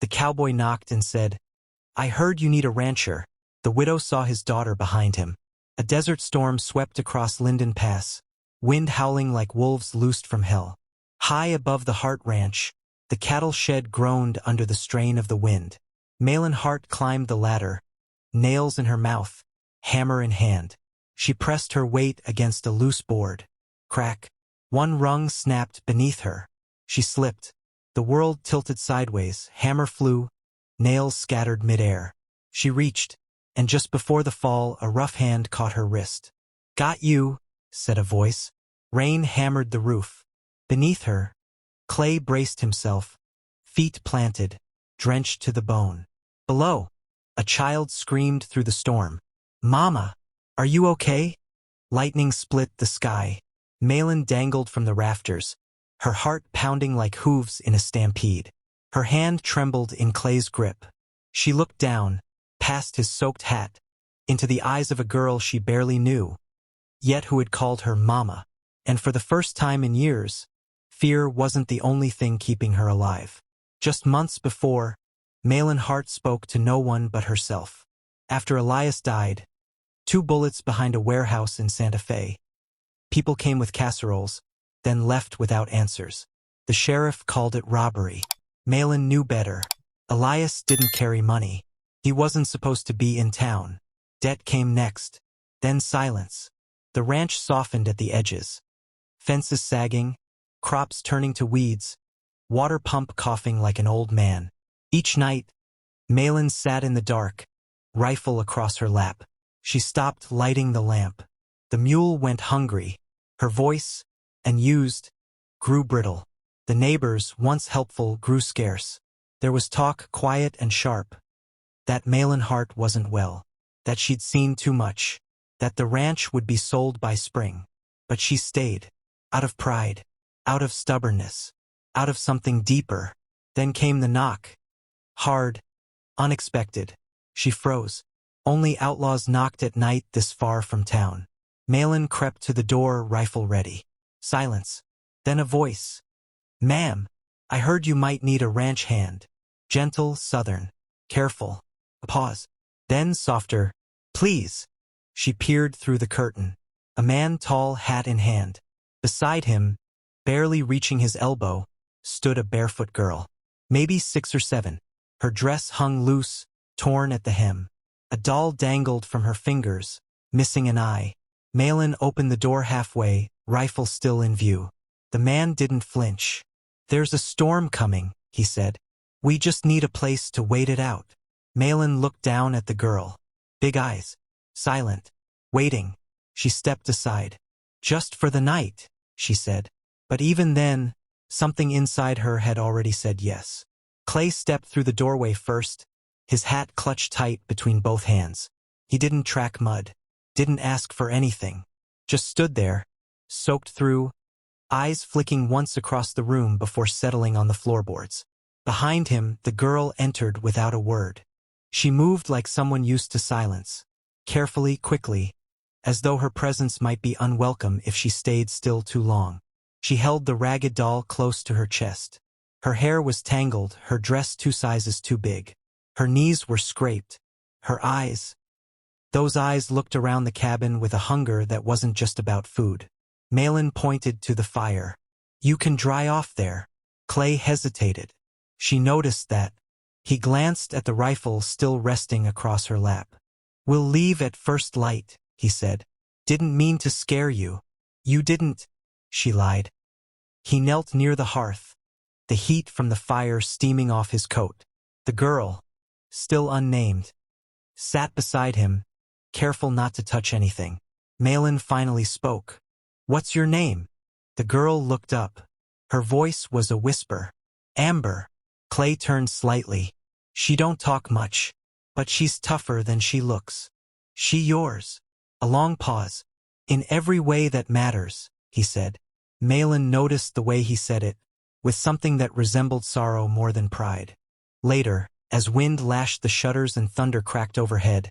The cowboy knocked and said, "I heard you need a rancher." The widow saw his daughter behind him. A desert storm swept across Linden Pass, wind howling like wolves loosed from hell. High above the Hart Ranch, the cattle shed groaned under the strain of the wind. Malin Hart climbed the ladder, nails in her mouth, hammer in hand. She pressed her weight against a loose board. Crack. One rung snapped beneath her. She slipped. The world tilted sideways, hammer flew, nails scattered midair. She reached, and just before the fall, a rough hand caught her wrist. "Got you," said a voice. Rain hammered the roof. Beneath her, Clay braced himself, feet planted, drenched to the bone. Below, a child screamed through the storm. "Mama, are you okay?" Lightning split the sky. Malin dangled from the rafters, her heart pounding like hooves in a stampede. Her hand trembled in Clay's grip. She looked down, past his soaked hat, into the eyes of a girl she barely knew, yet who had called her Mama. And for the first time in years, fear wasn't the only thing keeping her alive. Just months before, Malin Hart spoke to no one but herself. After Elias died, 2 bullets behind a warehouse in Santa Fe. People came with casseroles, then left without answers. The sheriff called it robbery. Malin knew better. Elias didn't carry money. He wasn't supposed to be in town. Debt came next, then silence. The ranch softened at the edges. Fences sagging, crops turning to weeds, water pump coughing like an old man. Each night, Malin sat in the dark, rifle across her lap. She stopped lighting the lamp. The mule went hungry. Her voice, unused, grew brittle. The neighbors, once helpful, grew scarce. There was talk, quiet and sharp, that Malin Hart wasn't well, that she'd seen too much, that the ranch would be sold by spring. But she stayed, out of pride, out of stubbornness, out of something deeper. Then came the knock. Hard, unexpected. She froze. Only outlaws knocked at night this far from town. Malin crept to the door, rifle ready. Silence. Then a voice. "Ma'am, I heard you might need a ranch hand." Gentle, southern, careful. A pause. Then softer. "Please." She peered through the curtain. A man, tall, hat in hand. Beside him, barely reaching his elbow, stood a barefoot girl. Maybe 6 or 7. Her dress hung loose, torn at the hem. A doll dangled from her fingers, missing an eye. Malin opened the door halfway, rifle still in view. The man didn't flinch. "There's a storm coming," he said. "We just need a place to wait it out." Malin looked down at the girl. Big eyes. Silent. Waiting. She stepped aside. "Just for the night," she said. But even then, something inside her had already said yes. Clay stepped through the doorway first, his hat clutched tight between both hands. He didn't track mud, didn't ask for anything, just stood there, soaked through, eyes flicking once across the room before settling on the floorboards. Behind him, the girl entered without a word. She moved like someone used to silence, carefully, quickly, as though her presence might be unwelcome if she stayed still too long. She held the ragged doll close to her chest. Her hair was tangled, her dress 2 sizes too big. Her knees were scraped. Her eyes. Those eyes looked around the cabin with a hunger that wasn't just about food. Malin pointed to the fire. "You can dry off there." Clay hesitated. She noticed that. He glanced at the rifle still resting across her lap. "We'll leave at first light," he said. "Didn't mean to scare you." "You didn't," she lied. He knelt near the hearth, the heat from the fire steaming off his coat. The girl, still unnamed, sat beside him, careful not to touch anything. Malin finally spoke. "What's your name?" The girl looked up. Her voice was a whisper. "Amber." Clay turned slightly. "She don't talk much, but she's tougher than she looks." "She yours." A long pause. "In every way that matters," he said. Malin noticed the way he said it, with something that resembled sorrow more than pride. Later, as wind lashed the shutters and thunder cracked overhead,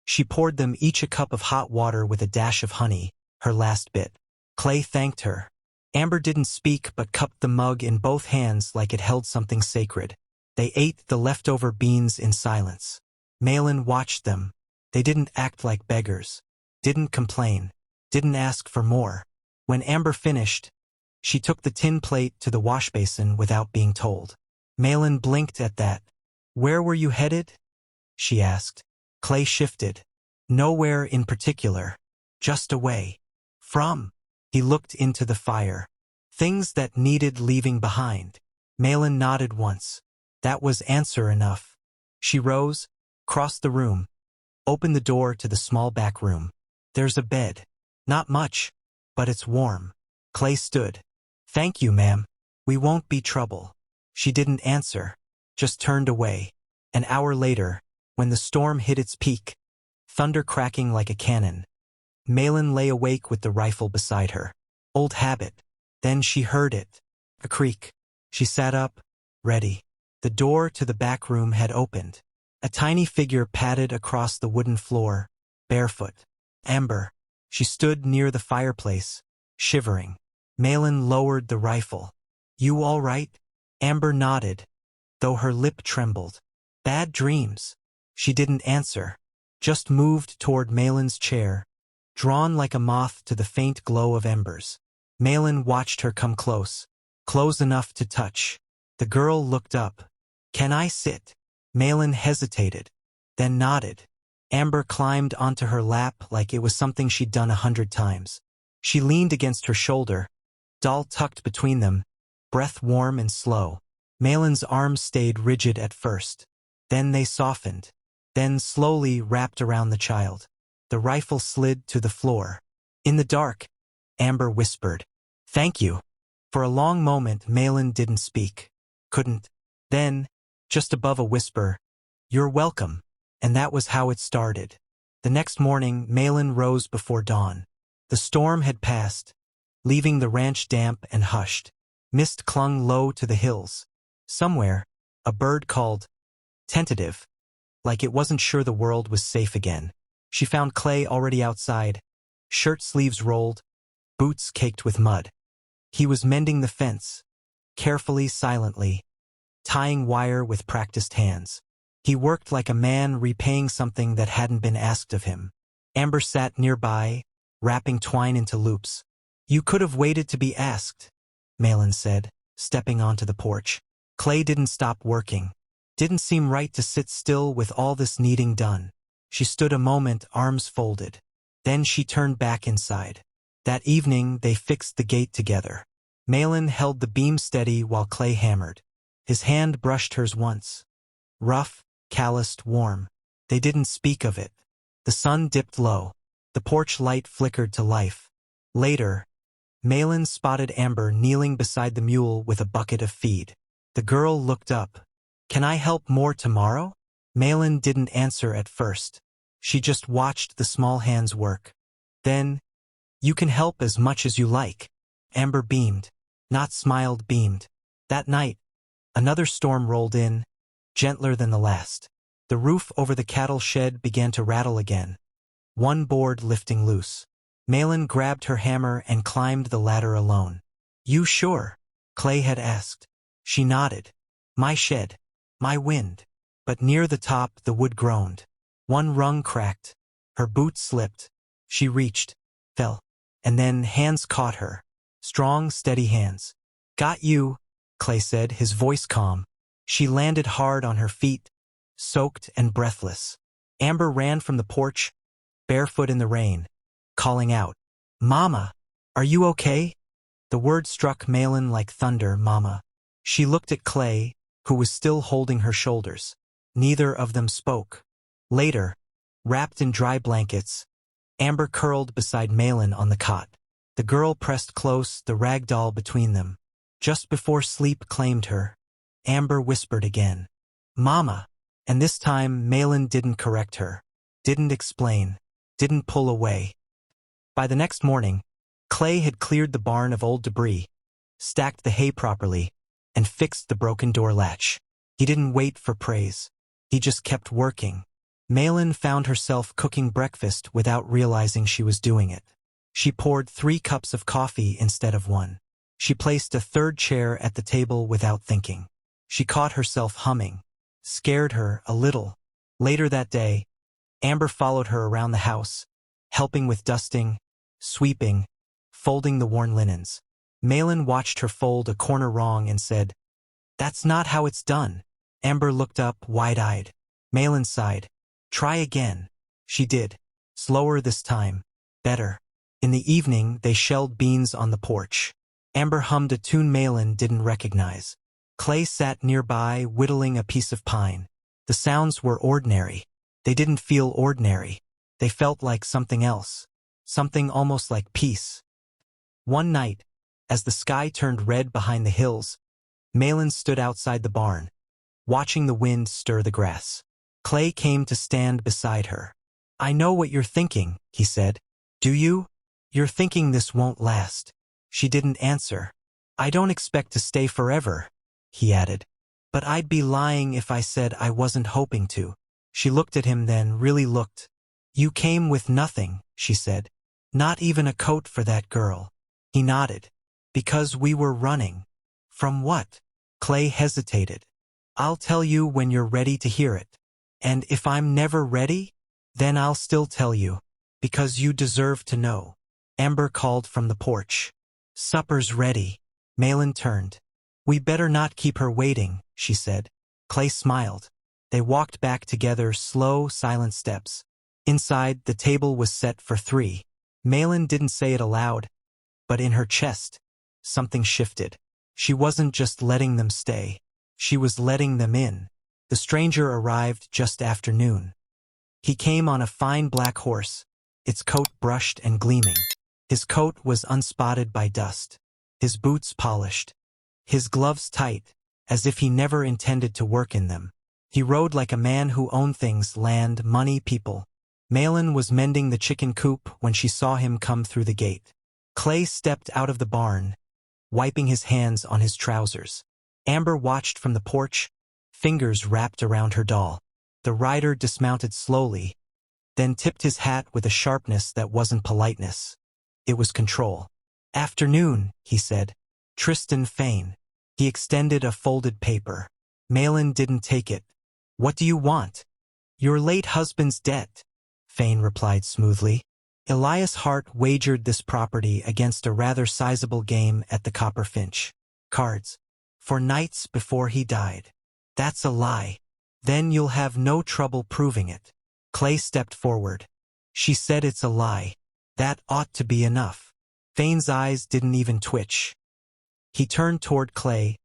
she poured them each a cup of hot water with a dash of honey, her last bit. Clay thanked her. Amber didn't speak but cupped the mug in both hands like it held something sacred. They ate the leftover beans in silence. Malin watched them. They didn't act like beggars, didn't complain, didn't ask for more. When Amber finished, she took the tin plate to the wash basin without being told. Malin blinked at that. "Where were you headed?" she asked. Clay shifted. "Nowhere in particular. Just away. From." He looked into the fire. "Things that needed leaving behind." Malin nodded once. That was answer enough. She rose, crossed the room, opened the door to the small back room. "There's a bed. Not much, but it's warm." Clay stood. "Thank you, ma'am. We won't be trouble." She didn't answer, just turned away. An hour later, when the storm hit its peak, thunder cracking like a cannon, Malin lay awake with the rifle beside her. Old habit. Then she heard it. A creak. She sat up, ready. The door to the back room had opened. A tiny figure padded across the wooden floor, barefoot. Amber. She stood near the fireplace, shivering. Malin lowered the rifle. "You all right?" Amber nodded, though her lip trembled. "Bad dreams." She didn't answer, just moved toward Malin's chair, drawn like a moth to the faint glow of embers. Malin watched her come close enough to touch. The girl looked up. "Can I sit?" Malin hesitated, then nodded. Amber climbed onto her lap like it was something she'd done 100 times. She leaned against her shoulder, doll tucked between them, breath warm and slow. Malin's arms stayed rigid at first. Then they softened, then slowly wrapped around the child. The rifle slid to the floor. In the dark, Amber whispered, "Thank you." For a long moment, Malin didn't speak. Couldn't. Then, just above a whisper, "You're welcome." And that was how it started. The next morning, Malin rose before dawn. The storm had passed, leaving the ranch damp and hushed. Mist clung low to the hills. Somewhere, a bird called, tentative, like it wasn't sure the world was safe again. She found Clay already outside, shirt sleeves rolled, boots caked with mud. He was mending the fence, carefully, silently, tying wire with practiced hands. He worked like a man repaying something that hadn't been asked of him. Amber sat nearby, wrapping twine into loops. "You could have waited to be asked," Malin said, stepping onto the porch. Clay didn't stop working. Didn't seem right to sit still with all this needing done. She stood a moment, arms folded. Then she turned back inside. That evening, they fixed the gate together. Malin held the beam steady while Clay hammered. His hand brushed hers once. Rough, calloused, warm. They didn't speak of it. The sun dipped low. The porch light flickered to life. Later, Malin spotted Amber kneeling beside the mule with a bucket of feed. The girl looked up. "Can I help more tomorrow?" Malin didn't answer at first. She just watched the small hands work. Then, "You can help as much as you like." Amber beamed. Not smiled, beamed. That night, another storm rolled in, gentler than the last. The roof over the cattle shed began to rattle again, one board lifting loose. Malin grabbed her hammer and climbed the ladder alone. "You sure?" Clay had asked. She nodded. "My shed. My wind." But near the top, the wood groaned. One rung cracked. Her boot slipped. She reached, fell, and then hands caught her. Strong, steady hands. "Got you," Clay said, his voice calm. She landed hard on her feet, soaked and breathless. Amber ran from the porch, barefoot in the rain, calling out, "Mama, are you okay?" The word struck Malin like thunder, "Mama." She looked at Clay, who was still holding her shoulders. Neither of them spoke. Later, wrapped in dry blankets, Amber curled beside Malin on the cot. The girl pressed close, the rag doll between them. Just before sleep claimed her, Amber whispered again, "Mama." And this time, Malin didn't correct her, didn't explain, didn't pull away. By the next morning, Clay had cleared the barn of old debris, stacked the hay properly, and fixed the broken door latch. He didn't wait for praise. He just kept working. Malin found herself cooking breakfast without realizing she was doing it. She poured 3 cups of coffee instead of 1. She placed a third chair at the table without thinking. She caught herself humming. Scared her a little. Later that day, Amber followed her around the house, helping with dusting, sweeping, folding the worn linens. Malin watched her fold a corner wrong and said, "That's not how it's done." Amber looked up, wide-eyed. Malin sighed. "Try again." She did. Slower this time. Better. In the evening, they shelled beans on the porch. Amber hummed a tune Malin didn't recognize. Clay sat nearby, whittling a piece of pine. The sounds were ordinary. They didn't feel ordinary. They felt like something else. Something almost like peace. One night, as the sky turned red behind the hills, Malin stood outside the barn, watching the wind stir the grass. Clay came to stand beside her. "I know what you're thinking," he said. "Do you? You're thinking this won't last." She didn't answer. "I don't expect to stay forever," he added. "But I'd be lying if I said I wasn't hoping to." She looked at him then, really looked. "You came with nothing," she said. "Not even a coat for that girl." He nodded. "Because we were running." "From what?" Clay hesitated. "I'll tell you when you're ready to hear it. And if I'm never ready, then I'll still tell you. Because you deserve to know." Amber called from the porch. "Supper's ready." Malin turned. "We better not keep her waiting," she said. Clay smiled. They walked back together, slow, silent steps. Inside, the table was set for 3. Malin didn't say it aloud, but in her chest, something shifted. She wasn't just letting them stay. She was letting them in. The stranger arrived just after noon. He came on a fine black horse, its coat brushed and gleaming. His coat was unspotted by dust, his boots polished, his gloves tight, as if he never intended to work in them. He rode like a man who owned things, land, money, people. Malin was mending the chicken coop when she saw him come through the gate. Clay stepped out of the barn, wiping his hands on his trousers. Amber watched from the porch, fingers wrapped around her doll. The rider dismounted slowly, then tipped his hat with a sharpness that wasn't politeness. It was control. "Afternoon," he said. "Tristan Fane." He extended a folded paper. Malin didn't take it. "What do you want?" "Your late husband's debt," Fane replied smoothly. Elias Hart wagered this property against a rather sizable game at the Copper Finch. Cards. For nights before he died. "That's a lie. Then you'll have no trouble proving it." Clay stepped forward. "She said it's a lie. That ought to be enough." Fane's eyes didn't even twitch. He turned toward Clay,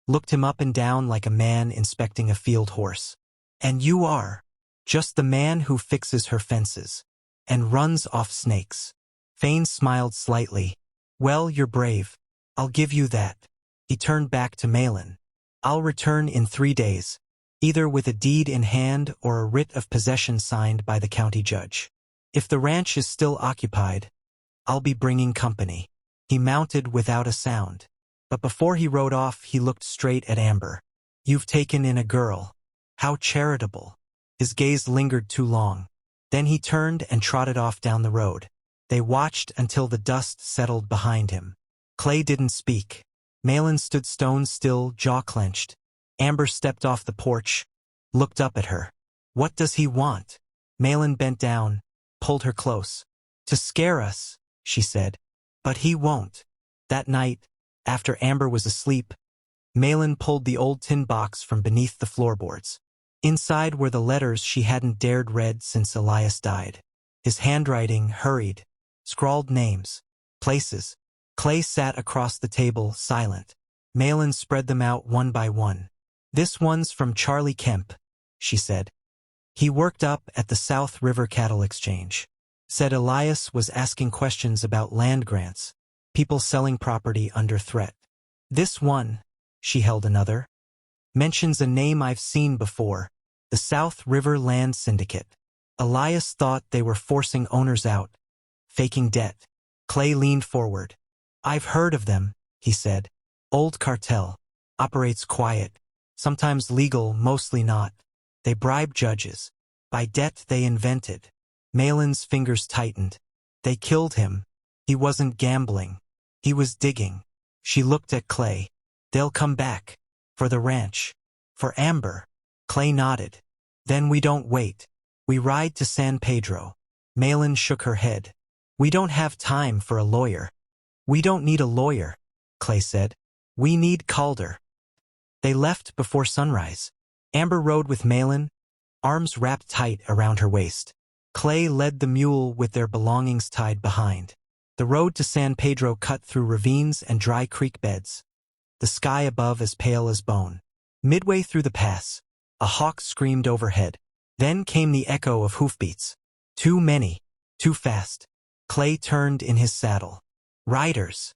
looked him up and down like a man inspecting a field horse. "And you are just the man who fixes her fences and runs off snakes." Fane smiled slightly. "Well, you're brave. I'll give you that." He turned back to Malin. "I'll return in 3 days, either with a deed in hand or a writ of possession signed by the county judge. If the ranch is still occupied, I'll be bringing company." He mounted without a sound. But before he rode off, he looked straight at Amber. "You've taken in a girl. How charitable." His gaze lingered too long. Then he turned and trotted off down the road. They watched until the dust settled behind him. Clay didn't speak. Malin stood stone still, jaw clenched. Amber stepped off the porch, looked up at her. "What does he want?" Malin bent down, pulled her close. "To scare us," she said. "But he won't." That night, after Amber was asleep, Malin pulled the old tin box from beneath the floorboards. Inside were the letters she hadn't dared read since Elias died. His handwriting hurried, scrawled names, places. Clay sat across the table, silent. Malin spread them out one by one. "This one's from Charlie Kemp," she said. "He worked up at the South River Cattle Exchange. Said Elias was asking questions about land grants, people selling property under threat. This one," she held another, "mentions a name I've seen before, the South River Land Syndicate. Elias thought they were forcing owners out, faking debt." Clay leaned forward. "I've heard of them," he said. "Old cartel. Operates quiet. Sometimes legal, mostly not. They bribe judges. By debt they invented." Malin's fingers tightened. "They killed him. He wasn't gambling. He was digging." She looked at Clay. "They'll come back. For the ranch. For Amber. Clay nodded. Then we don't wait. We ride to San Pedro. Malin shook her head. We don't have time for a lawyer. We don't need a lawyer, Clay said. We need Calder. They left before sunrise. Amber rode with Malin, arms wrapped tight around her waist. Clay led the mule with their belongings tied behind. The road to San Pedro cut through ravines and dry creek beds. The sky above as pale as bone. Midway through the pass, a hawk screamed overhead. Then came the echo of hoofbeats. Too many. Too fast. Clay turned in his saddle. Riders.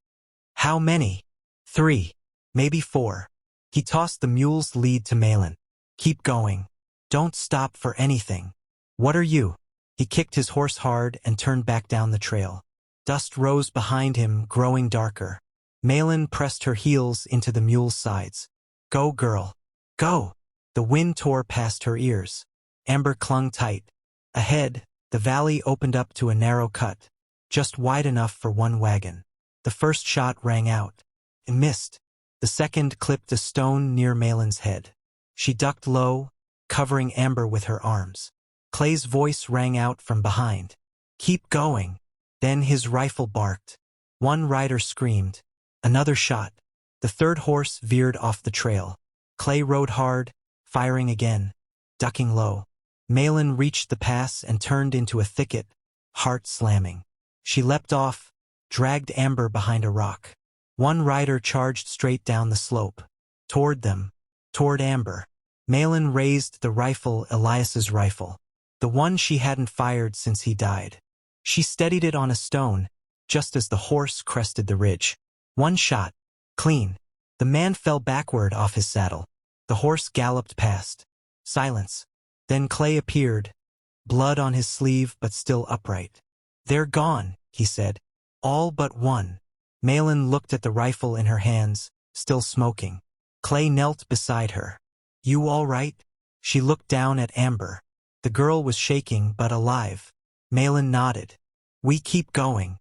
How many? 3. Maybe 4. He tossed the mule's lead to Malin. Keep going. Don't stop for anything. What are you? He kicked his horse hard and turned back down the trail. Dust rose behind him, growing darker. Malin pressed her heels into the mule's sides. Go, girl. Go. The wind tore past her ears. Amber clung tight. Ahead, the valley opened up to a narrow cut, just wide enough for one wagon. The first shot rang out. It missed. The second clipped a stone near Malin's head. She ducked low, covering Amber with her arms. Clay's voice rang out from behind. Keep going. Then his rifle barked. One rider screamed. Another shot. The third horse veered off the trail. Clay rode hard, firing again, ducking low. Malin reached the pass and turned into a thicket, heart slamming. She leapt off, dragged Amber behind a rock. One rider charged straight down the slope. Toward them. Toward Amber. Malin raised the rifle, Elias's rifle. The one she hadn't fired since he died. She steadied it on a stone, just as the horse crested the ridge. One shot. Clean. The man fell backward off his saddle. The horse galloped past. Silence. Then Clay appeared, blood on his sleeve but still upright. They're gone, he said. All but one. Malin looked at the rifle in her hands, still smoking. Clay knelt beside her. You all right? She looked down at Amber. The girl was shaking but alive. Malin nodded. We keep going.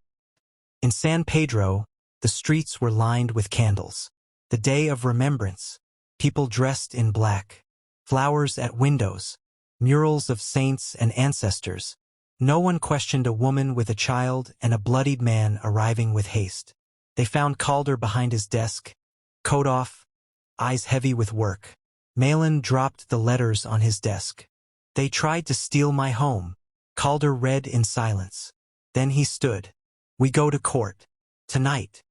In San Pedro, the streets were lined with candles. The day of remembrance. People dressed in black. Flowers at windows. Murals of saints and ancestors. No one questioned a woman with a child and a bloodied man arriving with haste. They found Calder behind his desk, coat off, eyes heavy with work. Malin dropped the letters on his desk. They tried to steal my home. Calder read in silence. Then he stood. We go to court. Tonight.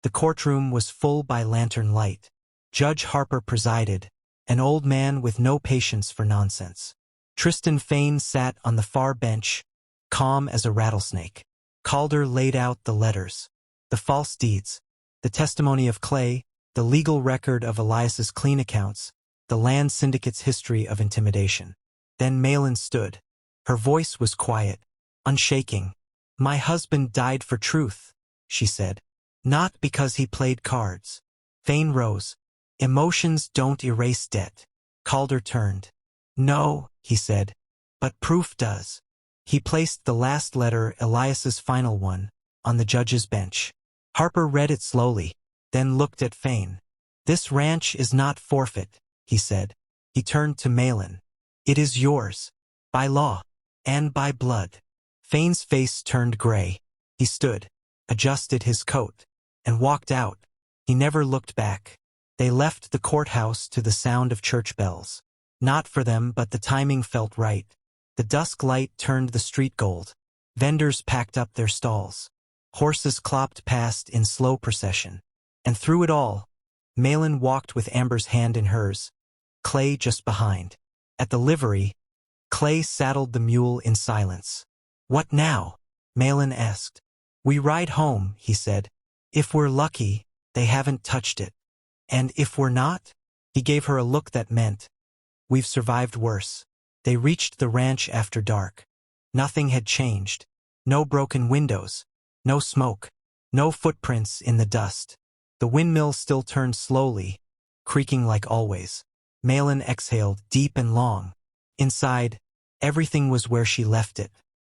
The courtroom was full by lantern light. Judge Harper presided, an old man with no patience for nonsense. Tristan Fane sat on the far bench, calm as a rattlesnake. Calder laid out the letters. The false deeds. The testimony of Clay. The legal record of Elias's clean accounts. The land syndicate's history of intimidation. Then Malin stood. Her voice was quiet, unshaking. My husband died for truth, she said. Not because he played cards. Fane rose. Emotions don't erase debt. Calder turned. No, he said. But proof does. He placed the last letter, Elias's final one, on the judge's bench. Harper read it slowly, then looked at Fane. This ranch is not forfeit, he said. He turned to Malin. It is yours. By law. And by blood. Fane's face turned gray. He stood, adjusted his coat, and walked out. He never looked back. They left the courthouse to the sound of church bells. Not for them, but the timing felt right. The dusk light turned the street gold. Vendors packed up their stalls. Horses clopped past in slow procession. And through it all, Malin walked with Amber's hand in hers, Clay just behind. At the livery, Clay saddled the mule in silence. What now? Malin asked. We ride home, he said. If we're lucky, they haven't touched it. And if we're not? He gave her a look that meant, we've survived worse. They reached the ranch after dark. Nothing had changed. No broken windows. No smoke. No footprints in the dust. The windmill still turned slowly, creaking like always. Malin exhaled deep and long. Inside, everything was where she left it.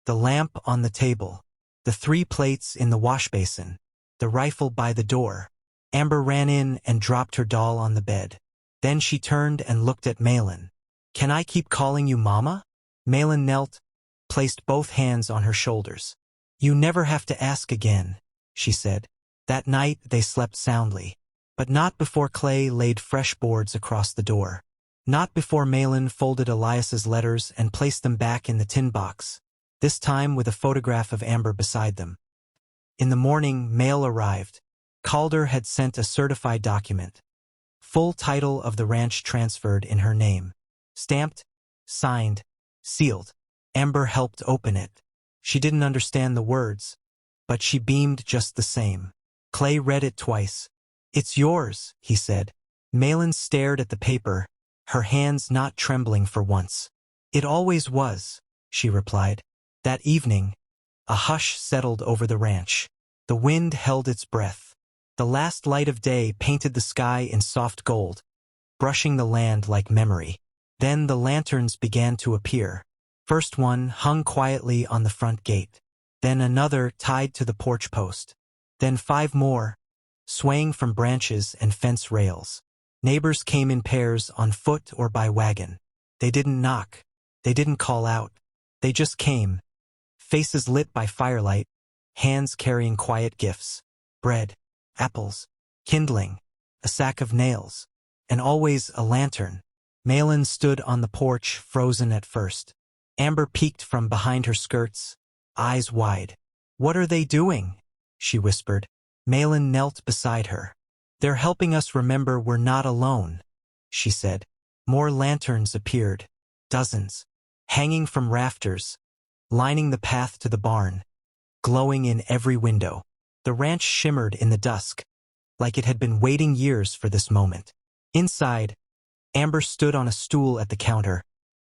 The lamp on the table. The 3 plates in the wash basin. The rifle by the door. Amber ran in and dropped her doll on the bed. Then she turned and looked at Malin. "Can I keep calling you Mama?" Malin knelt, placed both hands on her shoulders. "You never have to ask again," she said. That night they slept soundly. But not before Clay laid fresh boards across the door. Not before Malin folded Elias's letters and placed them back in the tin box, this time with a photograph of Amber beside them. In the morning, mail arrived. Calder had sent a certified document. Full title of the ranch transferred in her name. Stamped, signed, sealed. Amber helped open it. She didn't understand the words, but she beamed just the same. Clay read it twice. "It's yours," he said. Malin stared at the paper, her hands not trembling for once. "It always was," she replied. That evening, a hush settled over the ranch. The wind held its breath. The last light of day painted the sky in soft gold, brushing the land like memory. Then the lanterns began to appear. First one hung quietly on the front gate. Then another tied to the porch post. Then 5 more, swaying from branches and fence rails. Neighbors came in pairs on foot or by wagon. They didn't knock. They didn't call out. They just came. Faces lit by firelight, hands carrying quiet gifts. Bread, apples, kindling, a sack of nails, and always a lantern. Malin stood on the porch, frozen at first. Amber peeked from behind her skirts, eyes wide. "What are they doing?" she whispered. Malin knelt beside her. "They're helping us remember we're not alone," she said. More lanterns appeared, dozens, hanging from rafters, lining the path to the barn, glowing in every window. The ranch shimmered in the dusk, like it had been waiting years for this moment. Inside, Amber stood on a stool at the counter,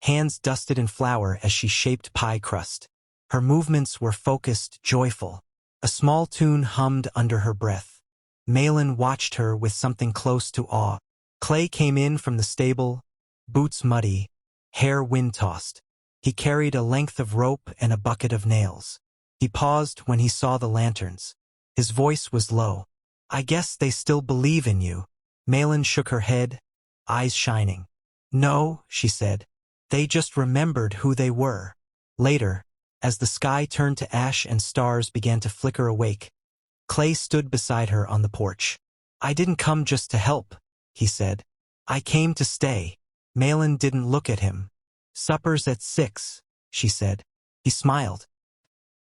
hands dusted in flour as she shaped pie crust. Her movements were focused, joyful. A small tune hummed under her breath. Malin watched her with something close to awe. Clay came in from the stable, boots muddy, hair wind-tossed. He carried a length of rope and a bucket of nails. He paused when he saw the lanterns. His voice was low. "I guess they still believe in you." Malin shook her head, eyes shining. "No," she said. "They just remembered who they were." Later, as the sky turned to ash and stars began to flicker awake, Clay stood beside her on the porch. "I didn't come just to help," he said. "I came to stay." Malin didn't look at him. "Supper's at 6, she said. He smiled.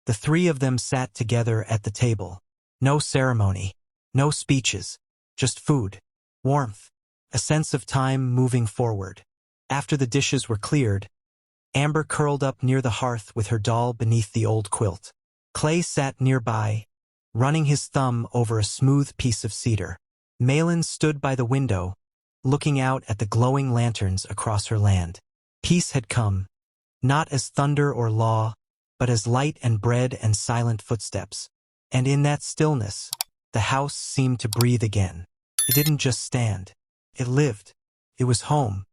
The 3 of them sat together at the table. No ceremony, no speeches, just food, warmth, a sense of time moving forward. After the dishes were cleared, Amber curled up near the hearth with her doll beneath the old quilt. Clay sat nearby, running his thumb over a smooth piece of cedar. Malin stood by the window, looking out at the glowing lanterns across her land. Peace had come, not as thunder or law, but as light and bread and silent footsteps. And in that stillness, the house seemed to breathe again. It didn't just stand. It lived. It was home.